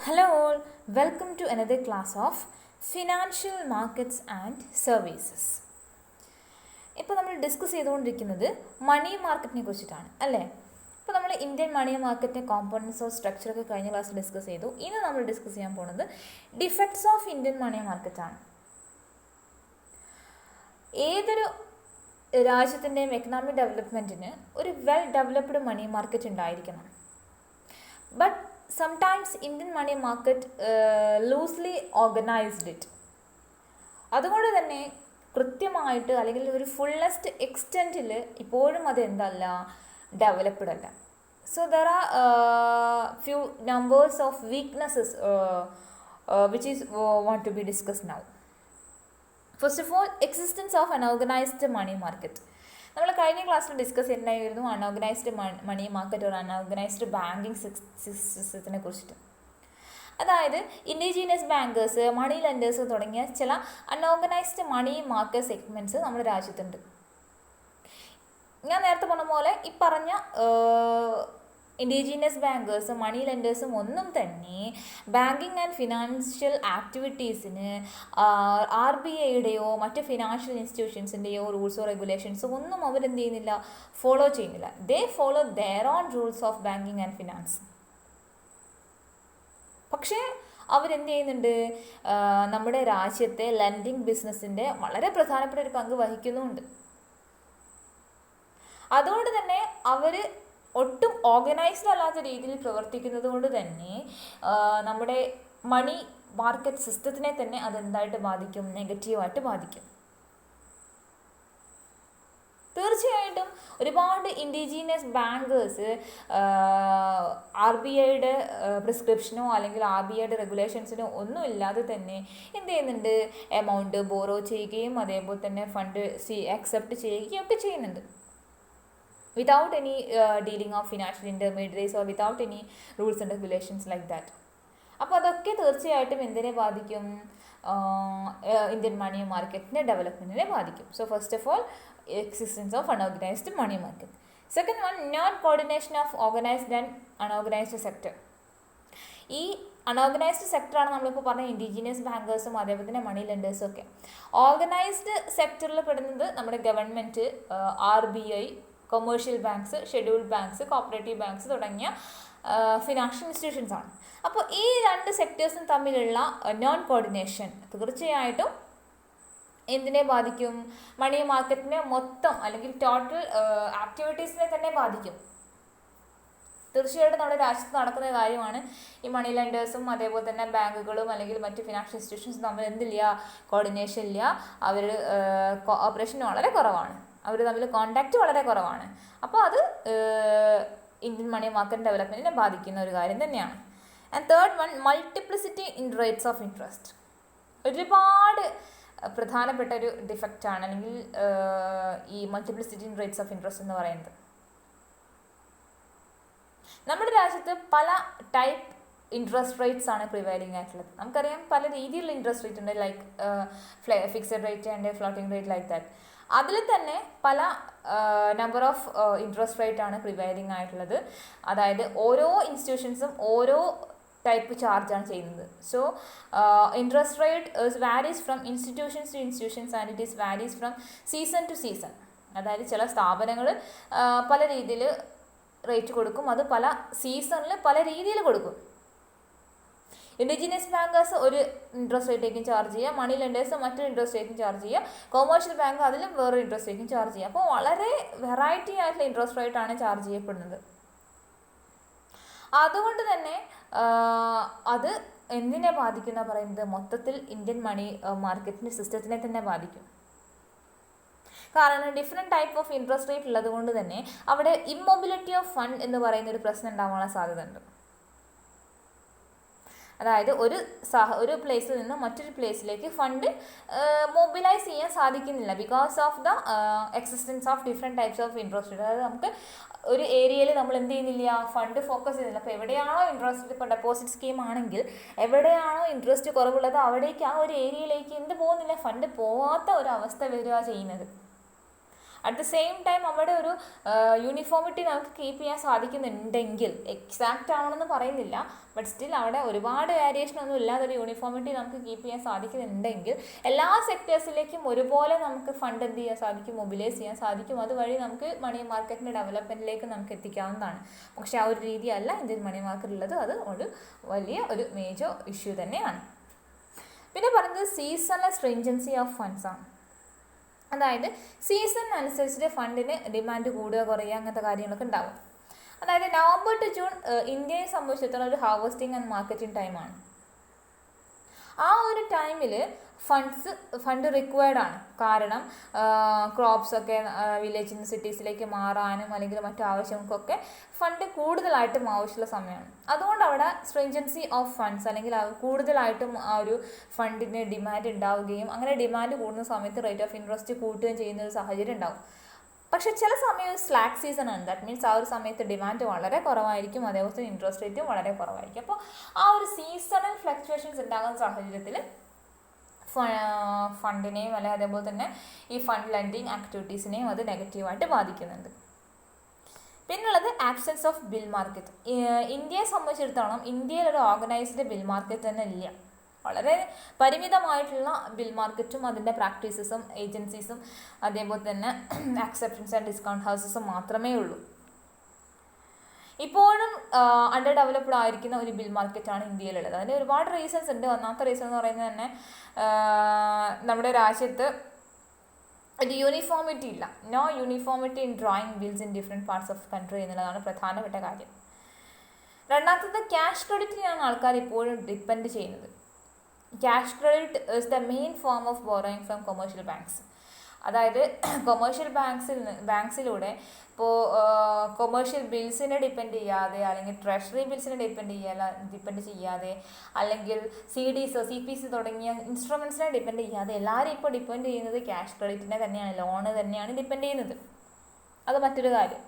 Hello all, welcome to another class of Financial Markets and Services. ഇപ്പോൾ നമ്മൾ discuss ചെയ്തുകൊണ്ടിരിക്കുന്നത് മണി മാർക്കറ്റിനെ കുറിച്ചിട്ടാണ് അല്ലേ. ഇപ്പോൾ നമ്മൾ ഇന്ത്യൻ മണി മാർക്കറ്റിൻ്റെ കോമ്പോണൻസ് ഓഫ് സ്ട്രക്ചറൊക്കെ കഴിഞ്ഞ ക്ലാസ്സിൽ ഡിസ്കസ് ചെയ്തു. ഇന്ന് നമ്മൾ ഡിസ്കസ് ചെയ്യാൻ പോകുന്നത് ഡിഫക്ട്സ് ഓഫ് ഇന്ത്യൻ മണി മാർക്കറ്റാണ്. ഏതൊരു രാജ്യത്തിൻ്റെയും എക്കണോമിക് ഡെവലപ്മെൻറ്റിന് ഒരു വെൽ ഡെവലപ്ഡ് മണി മാർക്കറ്റ് ഉണ്ടായിരിക്കണം. But sometimes Indian money market loosely organised it. അതുകൊണ്ട് തന്നെ കൃത്യമായിട്ട് അല്ലെങ്കിൽ ഒരു ഫുള്ളസ്റ്റ് എക്സ്റ്റെൻറ്റിൽ ഇപ്പോഴും അത് എന്തല്ല, ഡെവലപ്ഡ് അല്ല. So there are few numbers of weaknesses which is want to be discuss now. First of all, existence of unorganised money market. നമ്മൾ കഴിഞ്ഞ ക്ലാസ്സിൽ ഡിസ്കസ് ചെയ്യുന്നതായിരുന്നു അൺഓർഗനൈസ്ഡ് മണി മാർക്കറ്റ് ഒരു അൺഓർഗനൈസ്ഡ് ബാങ്കിങ് സിസ്റ്റത്തിനെ കുറിച്ചിട്ട്. അതായത് ഇൻഡിജീനിയസ് ബാങ്കേഴ്സ്, മണി lenders തുടങ്ങിയ ചില അൺഓർഗനൈസ്ഡ് മണി മാർക്കറ്റ് സെഗ്മെൻറ്റ്സ് നമ്മുടെ രാജ്യത്തുണ്ട്. ഞാൻ നേരത്തെ പറഞ്ഞ പോലെ ഈ പറഞ്ഞ ഇൻഡിജീനിയസ് ബാങ്കേഴ്സും മണി ലെൻഡേഴ്സും ഒന്നും തന്നെ ബാങ്കിങ് ആൻഡ് ഫിനാൻഷ്യൽ ആക്ടിവിറ്റീസിന് RBIയുടെയോ മറ്റ് ഫിനാൻഷ്യൽ ഇൻസ്റ്റിറ്റ്യൂഷൻസിൻ്റെയോ റൂൾസോ റെഗുലേഷൻസോ ഒന്നും അവരെന്ത് ചെയ്യുന്നില്ല, ഫോളോ ചെയ്യുന്നില്ല. ദേ follow their own rules of banking and finance. പക്ഷേ അവരെന്ത് ചെയ്യുന്നുണ്ട്, നമ്മുടെ രാജ്യത്തെ ലെൻഡിങ് ബിസിനസ്സിൻ്റെ വളരെ പ്രധാനപ്പെട്ട ഒരു പങ്ക് വഹിക്കുന്നുമുണ്ട്. അതുകൊണ്ട് തന്നെ അവർ ഒട്ടും ഓർഗനൈസ്ഡ് അല്ലാത്ത രീതിയിൽ പ്രവർത്തിക്കുന്നത് കൊണ്ട് തന്നെ നമ്മുടെ മണി മാർക്കറ്റ് സിസ്റ്റത്തിനെ തന്നെ അതെന്തായിട്ട് ബാധിക്കും, നെഗറ്റീവായിട്ട് ബാധിക്കും. തീർച്ചയായിട്ടും ഒരുപാട് ഇൻഡിജീനിയസ് ബാങ്കേഴ്സ് RBIയുടെ പ്രിസ്ക്രിപ്ഷനോ അല്ലെങ്കിൽ RBIയുടെ റെഗുലേഷൻസിനോ ഒന്നും ഇല്ലാതെ തന്നെ എന്ത് ചെയ്യുന്നുണ്ട്, എമൗണ്ട് ബോറോ ചെയ്യുകയും അതേപോലെ തന്നെ ഫണ്ട് അക്സെപ്റ്റ് ചെയ്യുകയും ഒക്കെ ചെയ്യുന്നുണ്ട്. without any dealing of financial intermediaries or without any rules and regulations like that. അപ്പോൾ അതൊക്കെ തീർച്ചയായിട്ടും എന്തിനെ ബാധിക്കും, ഇന്ത്യൻ മണി മാർക്കറ്റിൻ്റെ ഡെവലപ്മെൻറ്റിനെ ബാധിക്കും. So first of all, existence of unorganised money market. Second one, non coordination of organised and unorganised sector. ഈ unorganised സെക്ടറാണ് നമ്മളിപ്പോൾ പറഞ്ഞ ഇൻഡിജീനിയസ് ബാങ്കേഴ്സും അതേപോലെ തന്നെ മണി ലെൻഡേഴ്സും ഒക്കെ. ഓർഗനൈസ്ഡ് സെക്ടറിൽ പെടുന്നത് നമ്മുടെ government, RBI, commercial banks, scheduled banks, cooperative banks തുടങ്ങിയ ഫിനാൻഷ്യൽ ഇൻസ്റ്റിറ്റ്യൂഷൻസ് ആണ്. അപ്പോൾ ഈ രണ്ട് സെക്ടേഴ്സും തമ്മിലുള്ള നോൺ കോർഡിനേഷൻ തീർച്ചയായിട്ടും എന്തിനെ ബാധിക്കും, മണി മാർക്കറ്റിനെ മൊത്തം അല്ലെങ്കിൽ ടോട്ടൽ ആക്ടിവിറ്റീസിനെ തന്നെ ബാധിക്കും. തീർച്ചയായിട്ടും നമ്മുടെ രാജ്യത്ത് നടക്കുന്ന കാര്യമാണ്. ഈ മണി ലെൻഡേഴ്സും അതേപോലെ തന്നെ ബാങ്കുകളും അല്ലെങ്കിൽ മറ്റ് ഫിനാൻഷ്യൽ ഇൻസ്റ്റിറ്റ്യൂഷൻസും തമ്മിൽ എന്തില്ല, കോർഡിനേഷൻ ഇല്ല. അവർ കോഓപ്പറേഷൻ വളരെ കുറവാണ്, അവർ തമ്മിൽ കോണ്ടാക്റ്റ് വളരെ കുറവാണ്. അപ്പോൾ അത് ഇന്ത്യൻ മണി മാർക്കറ്റ് ഡെവലപ്മെൻറ്റിനെ ബാധിക്കുന്ന ഒരു കാര്യം തന്നെയാണ്. And third one, multiplicity in rates of interest. ഒരുപാട് പ്രധാനപ്പെട്ട ഒരു ഡിഫക്റ്റാണ് അല്ലെങ്കിൽ ഈ multiplicity in rates of interest എന്ന് പറയുന്നത്. നമ്മുടെ രാജ്യത്ത് പല ടൈപ്പ് ഇൻട്രസ്റ്റ് റേറ്റ്സ് ആണ് പ്രിവൈലിംഗ് ആയിട്ടുള്ളത്. നമുക്കറിയാം പല രീതിയിലുള്ള ഇൻട്രസ്റ്റ് റേറ്റ് ഉണ്ട്, like fixed rate and floating rate like that. അതിൽ തന്നെ പല നമ്പർ ഓഫ് ഇൻട്രസ്റ്റ് റേറ്റ് ആണ് പ്രിവൈലിംഗ് ആയിട്ടുള്ളത്. അതായത് ഓരോ ഇൻസ്റ്റിറ്റ്യൂഷൻസും ഓരോ ടൈപ്പ് ചാർജാണ് ചെയ്യുന്നത്. So interest rate varies from institutions to institutions and it is varies from season to season. അതായത് ചില സ്ഥാപനങ്ങൾ പല രീതിയിൽ റേറ്റ് കൊടുക്കും, അത് പല സീസണിൽ പല രീതിയിൽ കൊടുക്കും. ഇൻഡിജീനിയസ് ബാങ്കേഴ്സ് ഒരു ഇൻട്രസ്റ്റ് റേറ്റേക്കും ചാർജ് ചെയ്യുക, മണി ലെൻഡേഴ്സ് മറ്റൊരു ഇൻട്രസ്റ്റ് റേറ്റും ചാർജ് ചെയ്യുക, കൊമേഴ്ഷ്യൽ ബാങ്ക് അതിലും വേറൊരു ഇൻട്രസ്റ്റ് റേറ്റും ചാർജ് ചെയ്യുക. അപ്പോൾ വളരെ വെറൈറ്റി ആയിട്ടുള്ള ഇൻട്രസ്റ്റ് റേറ്റാണ് ചാർജ് ചെയ്യപ്പെടുന്നത്. അതുകൊണ്ട് തന്നെ അത് എന്തിനെ ബാധിക്കുന്ന പറയുന്നത്, മൊത്തത്തിൽ ഇന്ത്യൻ മണി മാർക്കറ്റിൻ്റെ സിസ്റ്റത്തിനെ തന്നെ ബാധിക്കും. കാരണം different type of interest rate ഉള്ളത് കൊണ്ട് തന്നെ അവിടെ ഇമ്മൊബിലിറ്റി ഓഫ് ഫണ്ട് എന്ന് പറയുന്ന ഒരു പ്രശ്നം ഉണ്ടാവാനുള്ള സാധ്യത ഉണ്ട്. അതായത് ഒരു പ്ലേസിൽ നിന്ന് മറ്റൊരു പ്ലേസിലേക്ക് ഫണ്ട് മൊബിലൈസ് ചെയ്യാൻ സാധിക്കുന്നില്ല because of the existence of different types of interest rate. അതായത് നമുക്ക് ഒരു ഏരിയയിൽ നമ്മൾ എന്ത് ചെയ്യുന്നില്ല, ഫണ്ട് ഫോക്കസ് ചെയ്യുന്നില്ല. അപ്പോൾ എവിടെയാണോ ഇൻട്രസ്റ്റ്, ഇപ്പോൾ ഡെപ്പോസിറ്റ് സ്കീം ആണെങ്കിൽ എവിടെയാണോ ഇൻട്രസ്റ്റ് കുറവുള്ളത് അവിടേക്ക് ആ ഒരു ഏരിയയിലേക്ക് എന്ത് പോകുന്നില്ല, ഫണ്ട് പോവാത്ത ഒരു അവസ്ഥ വരിക ചെയ്യുന്നത്. അറ്റ് ദ സെയിം ടൈം അവിടെ ഒരു യൂണിഫോമിറ്റി നമുക്ക് കീപ്പ് ചെയ്യാൻ സാധിക്കുന്നുണ്ടെങ്കിൽ, എക്സാക്റ്റ് ആവണമെന്ന് പറയുന്നില്ല, ബട്ട് സ്റ്റിൽ അവിടെ ഒരുപാട് വേരിയേഷൻ ഒന്നും ഇല്ലാതെ ഒരു യൂണിഫോമിറ്റി നമുക്ക് കീപ്പ് ചെയ്യാൻ സാധിക്കുന്നുണ്ടെങ്കിൽ എല്ലാ സെക്ടേഴ്സിലേക്കും ഒരുപോലെ നമുക്ക് ഫണ്ട് എന്ത് ചെയ്യാൻ സാധിക്കും, മൊബിലൈസ് ചെയ്യാൻ സാധിക്കും. അതുവഴി നമുക്ക് മണി മാർക്കറ്റിൻ്റെ ഡെവലപ്മെൻറ്റിലേക്ക് നമുക്ക് എത്തിക്കാവുന്നതാണ്. പക്ഷേ ആ ഒരു രീതിയല്ല ഇന്ത്യൻ മണി മാർക്കറ്റ് ഉള്ളത്. അത് ഒരു വലിയ ഒരു മേജർ ഇഷ്യൂ തന്നെയാണ്. പിന്നെ പറയുന്നത് സീസണൽ സ്ട്രിഞ്ചൻസി ഓഫ് ഫണ്ട്സ് ആണ്. അതായത് സീസൺ അനുസരിച്ചിട്ട് ഫണ്ടിന് ഡിമാൻഡ് കൂടുക കുറയുക അങ്ങനത്തെ കാര്യങ്ങളൊക്കെ ഉണ്ടാവും. അതായത് നവംബർ ടു ജൂൺ ഇന്ത്യയെ സംബന്ധിച്ചിടത്തോളം ഒരു ഹാർവെസ്റ്റിംഗ് ആൻഡ് മാർക്കറ്റിംഗ് ടൈമാണ്. ആ ഒരു ടൈമിൽ ഫണ്ട് റിക്വയർഡ് ആണ്. കാരണം ക്രോപ്സൊക്കെ വില്ലേജിൽ നിന്ന് സിറ്റീസിലേക്ക് മാറാനും അല്ലെങ്കിൽ മറ്റു ആവശ്യങ്ങൾക്കൊക്കെ ഫണ്ട് കൂടുതലായിട്ടും ആവശ്യമുള്ള സമയമാണ്. അതുകൊണ്ട് അവിടെ സ്ട്രിഞ്ചൻസി ഓഫ് ഫണ്ട്സ് അല്ലെങ്കിൽ കൂടുതലായിട്ടും ആ ഒരു ഫണ്ടിന് ഡിമാൻഡ് ഉണ്ടാവുകയും അങ്ങനെ ഡിമാൻഡ് കൂടുന്ന സമയത്ത് റേറ്റ് ഓഫ് ഇൻട്രസ്റ്റ് കൂട്ടുകയും ചെയ്യുന്ന ഒരു സാഹചര്യം ഉണ്ടാവും. പക്ഷേ ചില സമയം സ്ലാക്ക് സീസൺ ആണ്. ദാറ്റ് മീൻസ് ആ ഒരു സമയത്ത് ഡിമാൻഡ് വളരെ കുറവായിരിക്കും, അതേപോലെ ഇൻട്രസ്റ്റ് റേറ്റും വളരെ കുറവായിരിക്കും. അപ്പോൾ ആ ഒരു സീസണൽ ഫ്ലക്ച്വേഷൻസ് ഉണ്ടാകുന്ന സാഹചര്യത്തിൽ ഫണ്ടിനെയും അല്ലെങ്കിൽ അതേപോലെ തന്നെ ഈ ഫണ്ട് ലെൻഡിങ് ആക്ടിവിറ്റീസിനെയും അത് നെഗറ്റീവായിട്ട് ബാധിക്കുന്നുണ്ട്. പിന്നുള്ളത് ആബ്സെൻസ് ഓഫ് ബിൽ മാർക്കറ്റ്. ഇന്ത്യയെ സംബന്ധിച്ചിടത്തോളം ഇന്ത്യയിൽ ഒരു ഓർഗനൈസ്ഡ് ബിൽ മാർക്കറ്റ് തന്നെ ഇല്ല. വളരെ പരിമിതമായിട്ടുള്ള ബിൽ മാർക്കറ്റും അതിൻ്റെ പ്രാക്ടീസസും ഏജൻസീസും അതേപോലെ തന്നെ അക്സെപ്റ്റൻസ് ആൻഡ് ഡിസ്കൗണ്ട് ഹൗസസും മാത്രമേ ഉള്ളൂ. ഇപ്പോഴും അണ്ടർ ഡെവലപ്ഡ് ആയിരിക്കുന്ന ഒരു ബിൽ മാർക്കറ്റാണ് ഇന്ത്യയിലുള്ളത്. അതിന് ഒരുപാട് റീസൺസ് ഉണ്ട്. ഒന്നാമത്തെ റീസൺ എന്ന് പറയുന്നത് തന്നെ നമ്മുടെ രാജ്യത്ത് ഒരു യൂണിഫോമിറ്റി ഇല്ല. No uniformity in drawing bills in different parts of country എന്നുള്ളതാണ് പ്രധാനപ്പെട്ട കാര്യം. രണ്ടാമത്തത് ക്യാഷ് ക്രെഡിറ്റിനാണ് ആൾക്കാർ ഇപ്പോഴും ഡിപ്പെൻഡ് ചെയ്യുന്നത്. Cash credit is the main form of borrowing from commercial banks. അതായത് കൊമേഴ്ഷ്യൽ ബാങ്ക്സിലൂടെ ഇപ്പോൾ കൊമേഴ്ഷ്യൽ ബിൽസിനെ ഡിപ്പെൻഡ് ചെയ്യാതെ അല്ലെങ്കിൽ ട്രഷറി ബിൽസിനെ ഡിപ്പെൻഡ് ചെയ്യാതെ അല്ലെങ്കിൽ CDs CPC തുടങ്ങിയ ഇൻസ്ട്രുമെൻസിനെ ഡിപ്പെൻഡ് ചെയ്യാതെ എല്ലാവരും ഇപ്പോൾ ഡിപ്പെൻഡ് ചെയ്യുന്നത് ക്യാഷ് ക്രെഡിറ്റിനെ തന്നെയാണ്, ലോണ് തന്നെയാണ് ഡിപ്പെൻഡ് ചെയ്യുന്നത്. അത് മറ്റൊരു കാര്യം.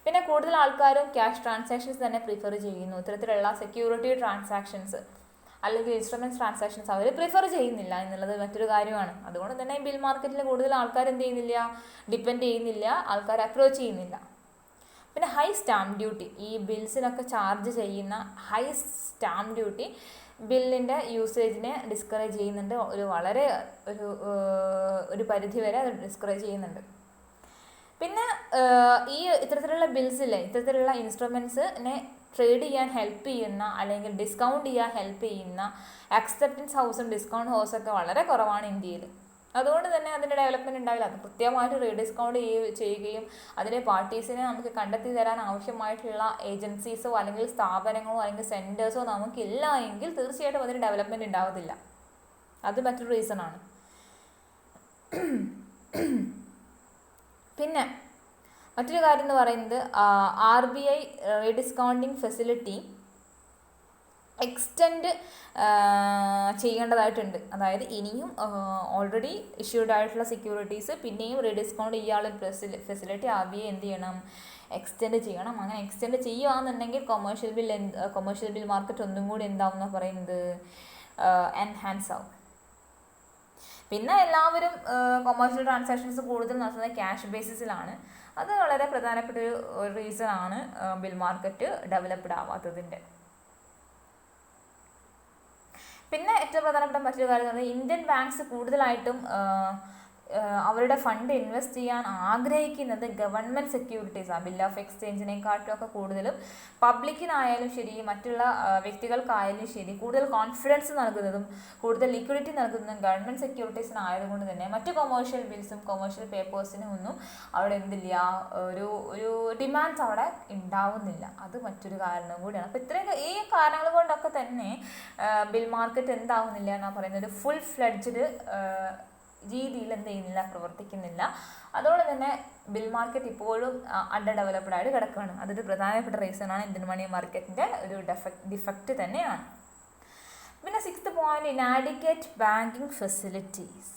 പിന്നെ കൂടുതൽ ആൾക്കാരും ക്യാഷ് ട്രാൻസാക്ഷൻസ് തന്നെ പ്രിഫർ ചെയ്യുന്നു. ഇത്തരത്തിലുള്ള സെക്യൂരിറ്റി ട്രാൻസാക്ഷൻസ് അല്ലെങ്കിൽ ഇൻസ്ട്രുമെൻറ്റ്സ് ട്രാൻസാക്ഷൻസ് അവർ പ്രിഫർ ചെയ്യുന്നില്ല എന്നുള്ളത് മറ്റൊരു കാര്യമാണ്. അതുകൊണ്ട് തന്നെ ബിൽ മാർക്കറ്റിൽ കൂടുതൽ ആൾക്കാർ എന്ത് ചെയ്യുന്നില്ല, ഡിപ്പെൻഡ് ചെയ്യുന്നില്ല, ആൾക്കാർ അപ്രോച്ച് ചെയ്യുന്നില്ല. പിന്നെ ഹൈ സ്റ്റാമ്പ് ഡ്യൂട്ടി, ഈ ബിൽസിനൊക്കെ ചാർജ് ചെയ്യുന്ന ഹൈ സ്റ്റാമ്പ് ഡ്യൂട്ടി ബില്ലിൻ്റെ യൂസേജിനെ ഡിസ്കറേജ് ചെയ്യുന്നുണ്ട്. വളരെ ഒരു പരിധി വരെ അത് ഡിസ്കറേജ് ചെയ്യുന്നുണ്ട്. പിന്നെ ഈ ഇത്തരത്തിലുള്ള ബിൽസിലെ ഇത്തരത്തിലുള്ള ഇൻസ്ട്രുമെൻസിനെ ട്രേഡ് ചെയ്യാൻ ഹെൽപ്പ് ചെയ്യുന്ന അല്ലെങ്കിൽ ഡിസ്കൗണ്ട് ചെയ്യാൻ ഹെൽപ്പ് ചെയ്യുന്ന അക്സെപ്റ്റൻസ് ഹൗസും ഡിസ്കൗണ്ട് ഹൗസൊക്കെ വളരെ കുറവാണ് ഇന്ത്യയിൽ. അതുകൊണ്ട് തന്നെ അതിൻ്റെ ഡെവലപ്മെൻറ്റ് ഉണ്ടാവില്ല. അത് കൃത്യമായിട്ട് റീഡിസ്കൗണ്ട് ചെയ്യുകയും അതിലെ പാർട്ടീസിനെ നമുക്ക് കണ്ടെത്തി തരാൻ ആവശ്യമായിട്ടുള്ള ഏജൻസീസോ അല്ലെങ്കിൽ സ്ഥാപനങ്ങളോ അല്ലെങ്കിൽ സെൻറ്റേഴ്സോ നമുക്കില്ല എങ്കിൽ തീർച്ചയായിട്ടും അതിന് ഡെവലപ്മെൻറ്റ് ഉണ്ടാവത്തില്ല. അത് മറ്റൊരു റീസണാണ്. പിന്നെ മറ്റൊരു കാര്യം എന്ന് പറയുന്നത് RBI റീഡിസ്കൗണ്ടിങ് ഫെസിലിറ്റി എക്സ്റ്റെൻഡ് ചെയ്യേണ്ടതായിട്ടുണ്ട്. അതായത് ഇനിയും ഓൾറെഡി ഇഷ്യൂഡ് ആയിട്ടുള്ള സെക്യൂരിറ്റീസ് പിന്നെയും റീഡിസ്കൗണ്ട് ചെയ്യാനുള്ള ഫെസിലിറ്റി RBI എന്ത് ചെയ്യണം, എക്സ്റ്റെൻഡ് ചെയ്യണം. അങ്ങനെ എക്സ്റ്റെൻഡ് ചെയ്യുകയാണെന്നുണ്ടെങ്കിൽ കൊമേഴ്ഷ്യൽ ബിൽ മാർക്കറ്റ് ഒന്നും കൂടി എന്താവും എന്ന് പറയുന്നത്, എൻഹാൻസ് ആവും. പിന്നെ എല്ലാവരും കൊമേഴ്ഷ്യൽ ട്രാൻസാക്ഷൻസ് കൂടുതൽ നടത്തുന്നത് ക്യാഷ് ബേസിസിലാണ്. അത് വളരെ പ്രധാനപ്പെട്ട ഒരു റീസൺ ആണ് ബിൽ മാർക്കറ്റ് ഡെവലപ്ഡ് ആവാത്തതിൻ്റെ. പിന്നെ ഏറ്റവും പ്രധാനപ്പെട്ട മറ്റൊരു കാര്യം എന്ന് പറഞ്ഞാൽ ഇന്ത്യൻ ബാങ്ക്സ് കൂടുതലായിട്ടും അവരുടെ ഫണ്ട് ഇൻവെസ്റ്റ് ചെയ്യാൻ ആഗ്രഹിക്കുന്നത് ഗവൺമെൻറ് സെക്യൂരിറ്റീസാണ്. ബിൽ ഓഫ് എക്സ്ചേഞ്ചിനെക്കാട്ടുമൊക്കെ കൂടുതലും പബ്ലിക്കിനായാലും ശരി മറ്റുള്ള വ്യക്തികൾക്കായാലും ശരി കൂടുതൽ കോൺഫിഡൻസ് നൽകുന്നതും കൂടുതൽ ലിക്വിഡിറ്റി നൽകുന്നതും ഗവൺമെൻറ് സെക്യൂരിറ്റീസിനായതുകൊണ്ട് തന്നെ മറ്റ് കൊമേഴ്ഷ്യൽ ബിൽസും കൊമേഴ്ഷ്യൽ പേപ്പേഴ്സിനും ഒന്നും അവിടെ എന്തില്ല, ഒരു ഡിമാൻഡ്സ് അവിടെ ഉണ്ടാവുന്നില്ല. അത് മറ്റൊരു കാരണം കൂടിയാണ്. അപ്പോൾ ഇത്രയും ഈ കാരണങ്ങൾ കൊണ്ടൊക്കെ തന്നെ ബിൽ മാർക്കറ്റ് എന്താവുന്നില്ല എന്നാണ് പറയുന്നത്, ഒരു ഫുൾ ഫ്ലെഡ്ജ്ഡ് രീതിയിൽ എന്ത് ചെയ്യുന്നില്ല, പ്രവർത്തിക്കുന്നില്ല. അതുകൊണ്ട് തന്നെ ബിൽ മാർക്കറ്റ് ഇപ്പോഴും അണ്ടർ ഡെവലപ്ഡ് ആയിട്ട് കിടക്കുകയാണ്. അതൊരു പ്രധാനപ്പെട്ട റീസണാണ് ഇന്ത്യൻ മണി മാർക്കറ്റിൻ്റെ ഒരു ഡിഫക്റ്റ് തന്നെയാണ്. പിന്നെ 6th point, inadequate banking facilities.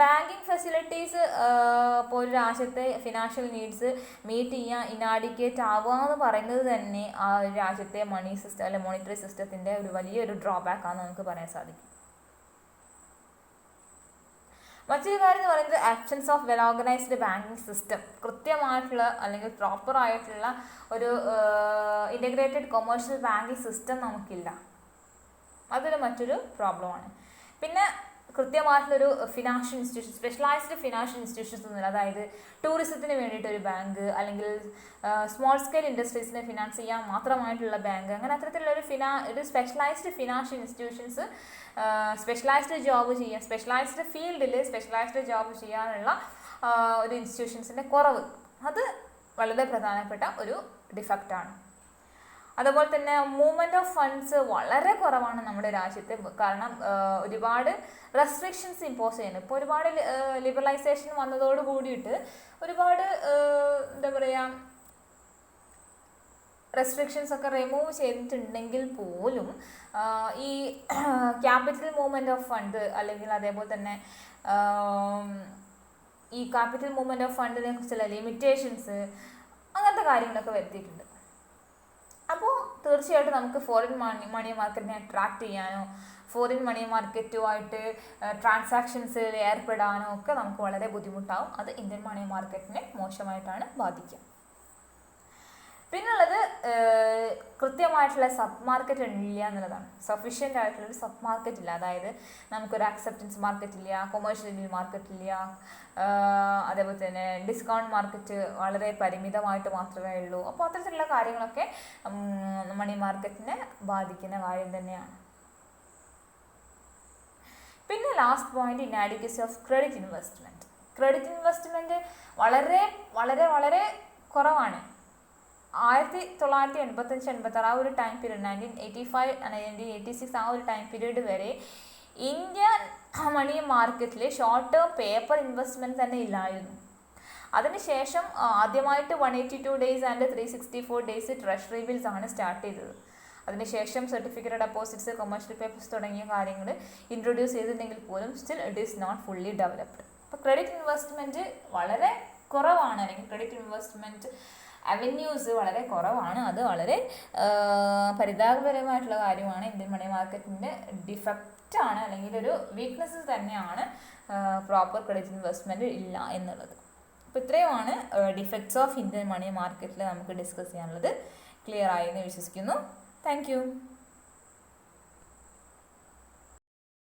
Banking facilities ഇപ്പോൾ ഒരു രാജ്യത്തെ ഫിനാൻഷ്യൽ നീഡ്സ് മീറ്റ് ചെയ്യാൻ ഇനാഡിക്വേറ്റ് ആവുക എന്ന് പറയുന്നത് തന്നെ ആ രാജ്യത്തെ മണി സിസ്റ്റം അല്ലെങ്കിൽ മോണിറ്ററി സിസ്റ്റത്തിൻ്റെ ഒരു വലിയൊരു ഡ്രോബാക്ക് ആണെന്ന് നമുക്ക് പറയാൻ സാധിക്കും. മറ്റൊരു കാര്യം എന്ന് പറയുന്നത് absence of well organised banking system. കൃത്യമായിട്ടുള്ള അല്ലെങ്കിൽ പ്രോപ്പർ ആയിട്ടുള്ള ഒരു ഇൻ്റഗ്രേറ്റഡ് കൊമേഴ്ഷ്യൽ ബാങ്കിങ് സിസ്റ്റം നമുക്കില്ല. അതൊരു മറ്റൊരു പ്രോബ്ലമാണ്. പിന്നെ കൃത്യമായിട്ടുള്ളൊരു financial institution, specialised financial institutions ഒന്നുമില്ല. അതായത് ടൂറിസത്തിന് വേണ്ടിയിട്ട് ഒരു ബാങ്ക്, അല്ലെങ്കിൽ സ്മോൾ സ്കെയിൽ ഇൻഡസ്ട്രീസിനെ ഫിനാൻസ് ചെയ്യാൻ മാത്രമായിട്ടുള്ള ബാങ്ക്, അങ്ങനെ അത്തരത്തിലുള്ള ഒരു specialised financial institutions, specialised job ചെയ്യാൻ, സ്പെഷ്യലൈസ്ഡ് ഫീൽഡിൽ സ്പെഷ്യലൈസ്ഡ് ജോബ് ചെയ്യാനുള്ള ഒരു ഇൻസ്റ്റിറ്റ്യൂഷൻസിൻ്റെ കുറവ്, അത് വളരെ പ്രധാനപ്പെട്ട ഒരു ഡിഫക്റ്റാണ്. അതുപോലെ തന്നെ മൂവ്മെൻറ്റ് ഓഫ് ഫണ്ട്സ് വളരെ കുറവാണ് നമ്മുടെ രാജ്യത്ത്. കാരണം ഒരുപാട് റെസ്ട്രിക്ഷൻസ് ഇമ്പോസ് ചെയ്യുന്നു. ഇപ്പോൾ ഒരുപാട് ലിബറലൈസേഷൻ വന്നതോട് കൂടിയിട്ട് ഒരുപാട് എന്താ പറയുക, റെസ്ട്രിക്ഷൻസ് ഒക്കെ റിമൂവ് ചെയ്തിട്ടുണ്ടെങ്കിൽ പോലും ഈ ക്യാപിറ്റൽ മൂവ്മെൻറ്റ് ഓഫ് ഫണ്ട്, അല്ലെങ്കിൽ അതേപോലെ തന്നെ ഈ ക്യാപിറ്റൽ മൂവ്മെൻറ്റ് ഓഫ് ഫണ്ടിനെ കുറിച്ചുള്ള ലിമിറ്റേഷൻസ്, അങ്ങനത്തെ കാര്യങ്ങളൊക്കെ വരുത്തിയിട്ടുണ്ട്. അപ്പോൾ തീർച്ചയായിട്ടും നമുക്ക് ഫോറിൻ മണി മാർക്കറ്റിനെ അട്രാക്റ്റ് ചെയ്യാനോ ഫോറിൻ മണി മാർക്കറ്റുമായിട്ട് ട്രാൻസാക്ഷൻസിൽ ഏർപ്പെടാനോ ഒക്കെ നമുക്ക് വളരെ ബുദ്ധിമുട്ടാവും. അത് ഇന്ത്യൻ മണി മാർക്കറ്റിനെ മോശമായിട്ടാണ് ബാധിക്കുക. പിന്നുള്ളത് കൃത്യമായിട്ടുള്ള സബ് മാർക്കറ്റ് ഇല്ല എന്നുള്ളതാണ്. സഫീഷ്യൻ്റ് ആയിട്ടുള്ളൊരു സബ് മാർക്കറ്റ് ഇല്ല. അതായത് നമുക്കൊരു അക്സെപ്റ്റൻസ് മാർക്കറ്റ് ഇല്ല, കൊമേഴ്ഷ്യൽ മാർക്കറ്റ് ഇല്ല, അതേപോലെ തന്നെ ഡിസ്കൗണ്ട് മാർക്കറ്റ് വളരെ പരിമിതമായിട്ട് മാത്രമേ ഉള്ളൂ. അപ്പോൾ അത്തരത്തിലുള്ള കാര്യങ്ങളൊക്കെ മണി മാർക്കറ്റിനെ ബാധിക്കുന്ന കാര്യം തന്നെയാണ്. പിന്നെ last point, inadequacy of credit investment. Credit investment വളരെ വളരെ വളരെ കുറവാണ്. 1985-86 ആ ഒരു ടൈം പീരീഡ്, 1985-1986 ആ ഒരു ടൈം പീരീഡ് വരെ ഇന്ത്യൻ മണി മാർക്കറ്റിൽ ഷോർട്ട് ടേം പേപ്പർ ഇൻവെസ്റ്റ്മെൻറ്റ് തന്നെ ഇല്ലായിരുന്നു. അതിനുശേഷം ആദ്യമായിട്ട് 182 days and 364 days treasury bills ആണ് സ്റ്റാർട്ട് ചെയ്തത്. അതിനുശേഷം സർട്ടിഫിക്കറ്റ് ഡെപ്പോസിറ്റ്സ്, കൊമേഴ്ഷ്യൽ പേപ്പേഴ്സ് തുടങ്ങിയ കാര്യങ്ങൾ ഇൻട്രൊഡ്യൂസ് ചെയ്തിട്ടുണ്ടെങ്കിൽ പോലും still it is not fully developed. അപ്പോൾ ക്രെഡിറ്റ് ഇൻവെസ്റ്റ്മെൻറ്റ് വളരെ കുറവാണ്, അല്ലെങ്കിൽ ക്രെഡിറ്റ് ഇൻവെസ്റ്റ്മെൻറ്റ് അവന്യൂസ് വളരെ കുറവാണ്. അത് വളരെ പരിതാപകരമായിട്ടുള്ള കാര്യമാണ്. ഇന്ത്യൻ മണി മാർക്കറ്റിൻ്റെ ഡിഫക്റ്റാണ്, അല്ലെങ്കിൽ ഒരു വീക്ക്നെസ് തന്നെയാണ് പ്രോപ്പർ ക്രെഡിറ്റ് ഇൻവെസ്റ്റ്മെൻറ്റ് ഇല്ല എന്നുള്ളത്. അപ്പോൾ ഇത്രയുമാണ് ഡിഫക്ട്സ് ഓഫ് ഇന്ത്യൻ മണി മാർക്കറ്റിൽ നമുക്ക് ഡിസ്കസ് ചെയ്യാനുള്ളത്. ക്ലിയർ ആയി എന്ന് വിശ്വസിക്കുന്നു. Thank you.